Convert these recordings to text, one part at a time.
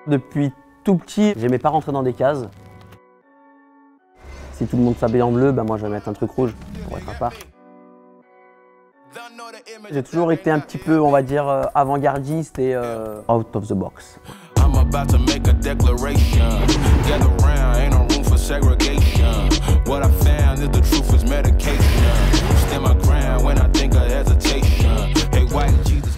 Depuis tout petit, j'aimais pas rentrer dans des cases. Si tout le monde s'habille en bleu, ben moi je vais mettre un truc rouge pour être à part. J'ai toujours été un petit peu, on va dire, avant-gardiste et out of the box.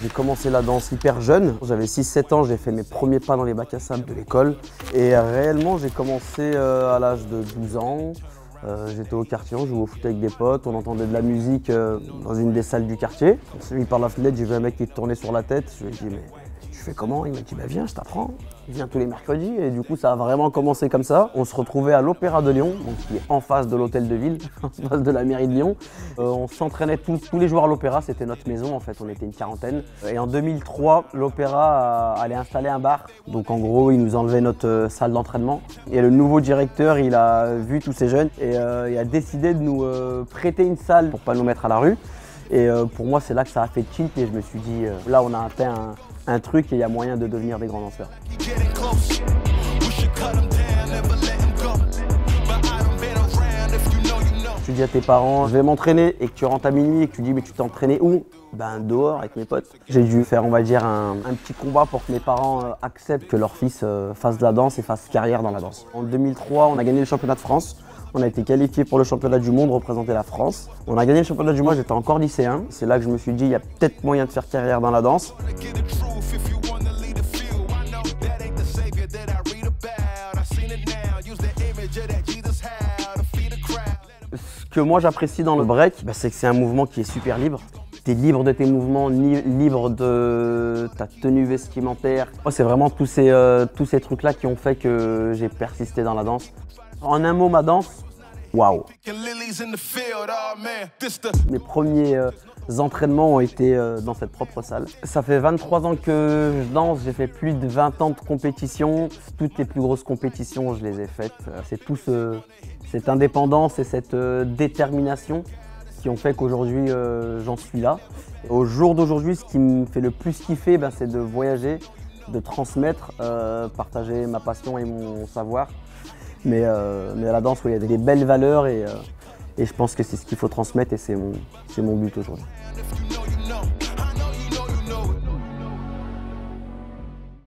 J'ai commencé la danse hyper jeune, j'avais 6-7 ans, j'ai fait mes premiers pas dans les bacs à sable de l'école. Et réellement, j'ai commencé à l'âge de 12 ans. J'étais au quartier, on jouait au foot avec des potes, on entendait de la musique dans une des salles du quartier. On s'est mis par la fenêtre, j'ai vu un mec qui tournait sur la tête. Je lui ai dit mais tu fais comment? Il m'a dit bah viens, je t'apprends. Il vient tous les mercredis et du coup ça a vraiment commencé comme ça. On se retrouvait à l'Opéra de Lyon, donc qui est en face de l'hôtel de ville, en face de la mairie de Lyon. On s'entraînait tous les jours à l'Opéra, c'était notre maison en fait, on était une quarantaine. Et en 2003, l'Opéra allait installer un bar. Donc en gros, il nous enlevait notre salle d'entraînement. Et le nouveau directeur, il a vu tous ces jeunes et il a décidé de nous prêter une salle pour pas nous mettre à la rue. Et pour moi, c'est là que ça a fait tilt et je me suis dit, là on a atteint un truc et il y a moyen de devenir des grands danseurs. Tu dis à tes parents, je vais m'entraîner et que tu rentres à minuit et que tu dis mais tu t'es entraîné où? Ben dehors avec mes potes. J'ai dû faire on va dire un petit combat pour que mes parents acceptent que leur fils fasse de la danse et fasse carrière dans la danse. En 2003, on a gagné le championnat de France. On a été qualifié pour le championnat du monde, représenter la France. On a gagné le championnat du monde, j'étais encore lycéen. C'est là que je me suis dit, il y a peut-être moyen de faire carrière dans la danse. Ce que moi j'apprécie dans le break, c'est que c'est un mouvement qui est super libre. Tu es libre de tes mouvements, libre de ta tenue vestimentaire. Moi, c'est vraiment tous ces trucs-là qui ont fait que j'ai persisté dans la danse. En un mot, ma danse, waouh! Mes premiers entraînements ont été dans cette propre salle. Ça fait 23 ans que je danse, j'ai fait plus de 20 ans de compétition. Toutes les plus grosses compétitions, je les ai faites. C'est tout cette indépendance et cette détermination qui ont fait qu'aujourd'hui j'en suis là. Au jour d'aujourd'hui, ce qui me fait le plus kiffer, c'est de voyager, de transmettre, partager ma passion et mon savoir. Mais à la danse, il y a des belles valeurs et je pense que c'est ce qu'il faut transmettre et c'est mon but aujourd'hui.